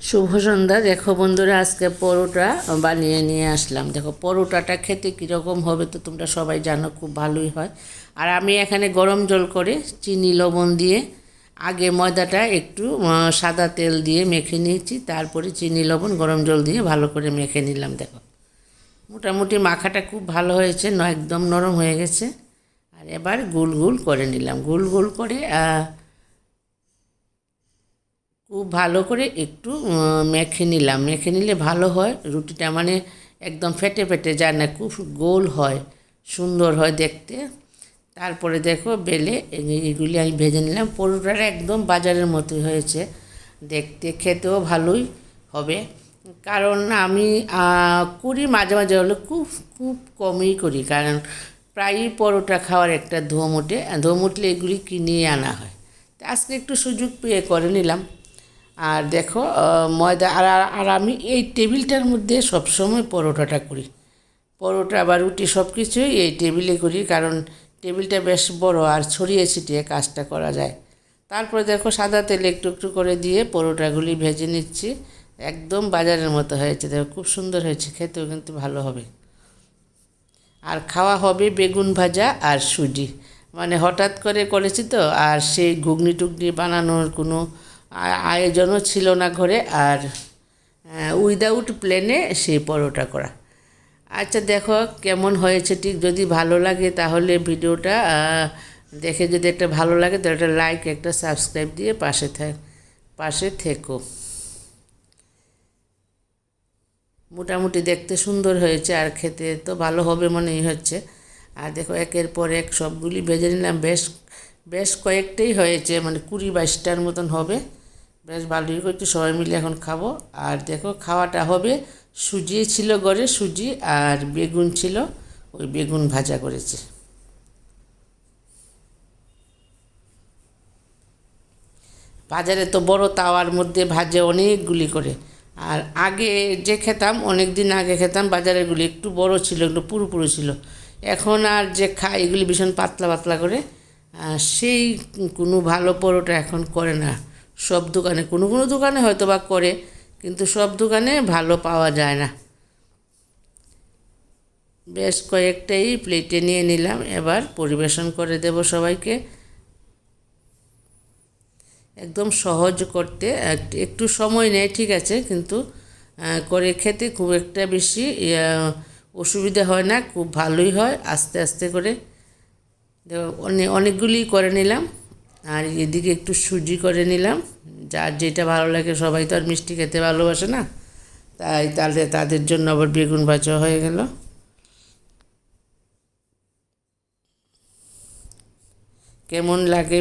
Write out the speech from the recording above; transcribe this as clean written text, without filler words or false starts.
শুভ সন্ধ্যা। দেখো বন্ধুরা, আজকে পরোটা বানিয়ে নিয়ে আসলাম। দেখো পরোটাটা খেতে কীরকম হবে তো তোমরা সবাই জানো, খুব ভালোই হয়। আর আমি এখানে গরম জল করে চিনি লবণ দিয়ে আগে ময়দাটা একটু সাদা তেল দিয়ে মেখে নিয়েছি, তারপরে চিনি লবণ গরম জল দিয়ে ভালো করে মেখে নিলাম। দেখো মোটামুটি মাখাটা খুব ভালো হয়েছে, একদম নরম হয়ে গেছে। আর এবার গোল গোল করে নিলাম, গোল গোল করে খুব ভালো করে একটু মেখে নিলাম। মেখে নিলে ভালো হয় রুটিটা, মানে একদম ফেটে ফেটে যায় না, খুব গোল হয়, সুন্দর হয় দেখতে। তারপরে দেখো বেলে এগুলি আমি ভেজে নিলাম। পরোটাটা একদম বাজারের মতোই হয়েছে দেখতে, খেতেও ভালোই হবে। কারণ আমি করি মাঝে মাঝে, হলে খুব খুব কমই করি, কারণ প্রায়ই পরোটা খাওয়ার একটা ধোম ওঠে, ধোম উঠলে এগুলি কিনে আনা হয়। তো আজকে একটু সুযোগ পেয়ে করে নিলাম। আর দেখো ময়দা আর আমি এই টেবিলটার মধ্যে সবসময় পরোটাটা করি, পরোটা বা রুটি সব কিছুই এই টেবিলে করি, কারণ টেবিলটা বেশ বড় আর ছড়িয়ে ছিটিয়ে কাজটা করা যায়। তারপরে দেখো সাদা তেল একটু একটু করে দিয়ে পরোটাগুলি ভেজে নিচ্ছি। একদম বাজারের মতো হয়েছে, দেখো খুব সুন্দর হয়েছে, খেতেও কিন্তু ভালো হবে। আর খাওয়া হবে বেগুন ভাজা আর সুজি, মানে হঠাৎ করে করেছি তো, আর সেই ঘুগনি টুগনি বানানোর কোনো আয়োজনও ছিল না ঘরে, আর উইদাউট প্লেনে সেই পরোটা করা। আচ্ছা দেখো কেমন হয়েছে, ঠিক যদি ভালো লাগে তাহলে ভিডিওটা দেখে যদি একটা ভালো লাগে তাহলে একটা লাইক, একটা সাবস্ক্রাইব দিয়ে পাশে থেকো। মোটামুটি দেখতে সুন্দর হয়েছে আর খেতে তো ভালো হবে মনেই হচ্ছে। আর দেখো একের পর এক সবগুলি ভেজে নিলাম, বেশ বেশ কয়েকটাই হয়েছে, মানে 20-22টার মতন হবে। বেশ ভালোই করছি, সবাই মিলে এখন খাবো। আর দেখো খাওয়াটা হবে, সুজি ছিল ঘরে, সুজি আর বেগুন ছিল, ওই বেগুন ভাজা করেছে। বাজারে তো বড় তাওয়ার মধ্যে ভাজে অনেকগুলি করে। আর আগে যে খেতাম, অনেক দিন আগে খেতাম, বাজারেরগুলি একটু বড় ছিল, একটু পুরো পুরো ছিল। এখন আর যে খাই এগুলি ভীষণ পাতলা পাতলা করে, সেই কোনো ভালো পরোটা এখন করে না সব দোকানে। কোনো কোনো দোকানে হয়তো বা করে, কিন্তু সব দোকানে ভালো পাওয়া যায় না। বেশ কয়েকটাই প্লেটে নিয়ে নিলাম, এবার পরিবেশন করে দেব সবাইকে। একদম সহজ করতে, একটু সময় নেয় ঠিক আছে, কিন্তু করে খেতে খুব একটা বেশি অসুবিধা হয় না, খুব ভালোই হয় আস্তে আস্তে করে। অনেকগুলি করে নিলাম। আর এদিকে একটু সুজি করে নিলাম, যার যেটা ভালো লাগে, সবাই তো আর মিষ্টি খেতে ভালোবাসে না, তাই তাহলে তাদের জন্য আবার বেগুন ভাজা হয়ে গেল। কেমন লাগে